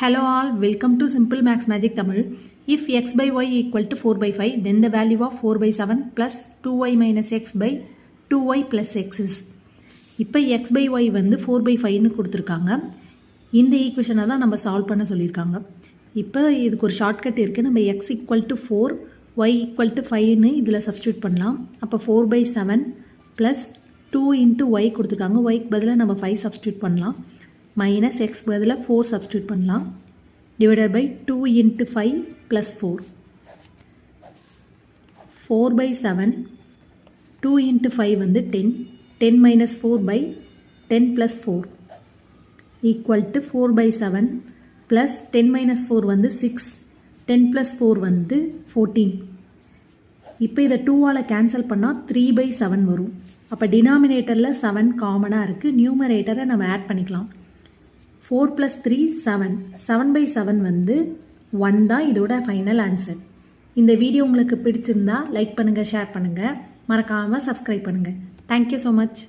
Hello all, welcome to Simple Max Magic Tamil. If x by y equal to 4 by 5, then the value of 4 by 7 plus 2y minus x by 2y plus x is. இப்போ x by y வந்து 4 by 5னு கொடுத்துருக்காங்க. இந்த ஈக்குவேஷனை தான் நம்ம solve பண்ண சொல்லியிருக்காங்க. இப்போ இதுக்கு ஒரு ஷார்ட்கட் இருக்குது. நம்ம x equal to 4, y equal to 5னு இதில் சப்ஸ்டியூட் பண்ணலாம். அப்போ 4 by 7 plus 2 into y கொடுத்துருக்காங்க. yக்கு பதிலாக நம்ம 5 சப்ஸ்டியூட் பண்ணலாம். minus x பதிலாக 4 substitute பண்ணலாம் divided by 2 into 5 plus 4 4 by 7 2 into 5 வந்து 10 minus 4 by 10 plus 4 equal to 4 by 7 plus 10 minus 4 வந்து 6 10 plus 4 வந்து 14 இப்போ இதை 2ஆல் கேன்சல் பண்ணால் 3 by 7 வரும் அப்போ டினாமினேட்டரில் 7 காமனாக இருக்குது நியூமரேட்டரை நம்ம ஆட் பண்ணிக்கலாம் 4 plus 3 7 7 by 7 வந்து 1 தான் இதோட ஃபைனல் ஆன்சர். இந்த வீடியோ உங்களுக்கு பிடிச்சிருந்தா லைக் பண்ணுங்கள், ஷேர் பண்ணுங்கள், மறக்காமல் சப்ஸ்கிரைப் பண்ணுங்கள். Thank you so much.